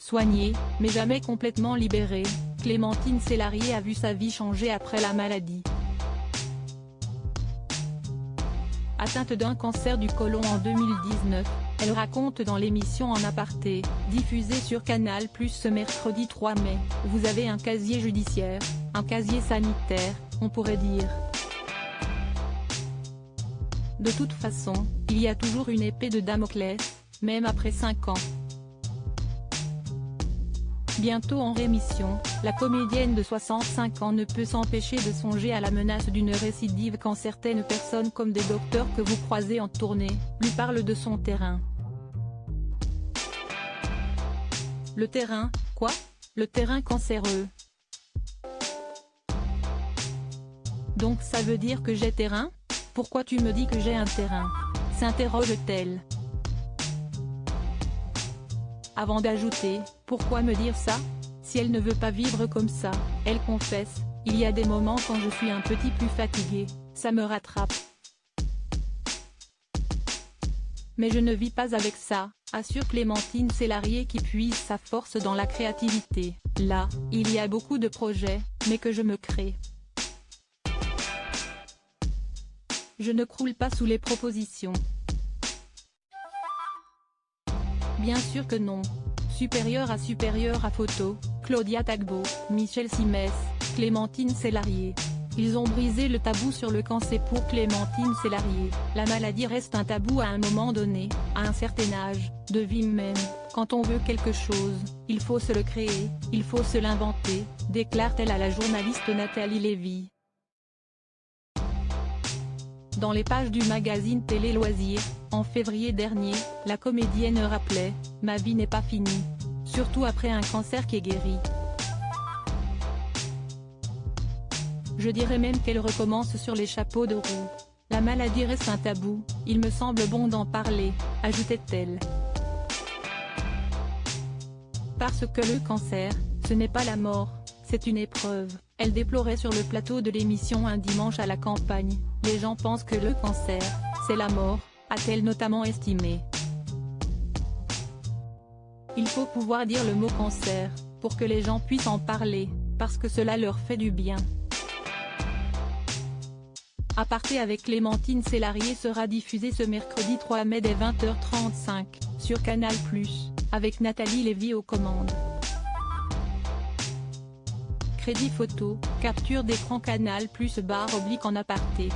Soignée, mais jamais complètement libérée, Clémentine Célarié a vu sa vie changer après la maladie. Atteinte d'un cancer du côlon en 2019, elle raconte dans l'émission En aparté, diffusée sur Canal+ ce mercredi 3 mai, « Vous avez un casier judiciaire, un casier sanitaire, on pourrait dire. De toute façon, il y a toujours une épée de Damoclès, même après 5 ans. » Bientôt en rémission, la comédienne de 65 ans ne peut s'empêcher de songer à la menace d'une récidive quand certaines personnes comme des docteurs que vous croisez en tournée, lui parlent de son terrain. Le terrain, quoi? Le terrain cancéreux. Donc ça veut dire que j'ai terrain? Pourquoi tu me dis que j'ai un terrain? S'interroge-t-elle. Avant d'ajouter, pourquoi me dire ça? Si elle ne veut pas vivre comme ça, elle confesse, il y a des moments quand je suis un petit peu fatiguée, ça me rattrape. Mais je ne vis pas avec ça, assure Clémentine Célarié qui puise sa force dans la créativité. Là, il y a beaucoup de projets, mais que je me crée. Je ne croule pas sous les propositions. Bien sûr que non. Supérieur à photo, Claudia Tagbo, Michel Simès, Clémentine Célarié. Ils ont brisé le tabou sur le cancer pour Clémentine Célarié. La maladie reste un tabou à un moment donné, à un certain âge, de vie même. Quand on veut quelque chose, il faut se le créer, il faut se l'inventer, déclare-t-elle à la journaliste Nathalie Lévy. Dans les pages du magazine Télé Loisirs, en février dernier, la comédienne rappelait « Ma vie n'est pas finie. Surtout après un cancer qui est guéri. Je dirais même qu'elle recommence sur les chapeaux de roue. La maladie reste un tabou, il me semble bon d'en parler », ajoutait-elle. Parce que le cancer, ce n'est pas la mort, c'est une épreuve. Elle déplorait sur le plateau de l'émission Un dimanche à la campagne, « Les gens pensent que le cancer, c'est la mort », a-t-elle notamment estimé. Il faut pouvoir dire le mot cancer, pour que les gens puissent en parler, parce que cela leur fait du bien. Aparté avec Clémentine Célarié sera diffusé ce mercredi 3 mai dès 20h35, sur Canal+, avec Nathalie Lévy aux commandes. Crédit photo, capture d'écran Canal+/en aparté.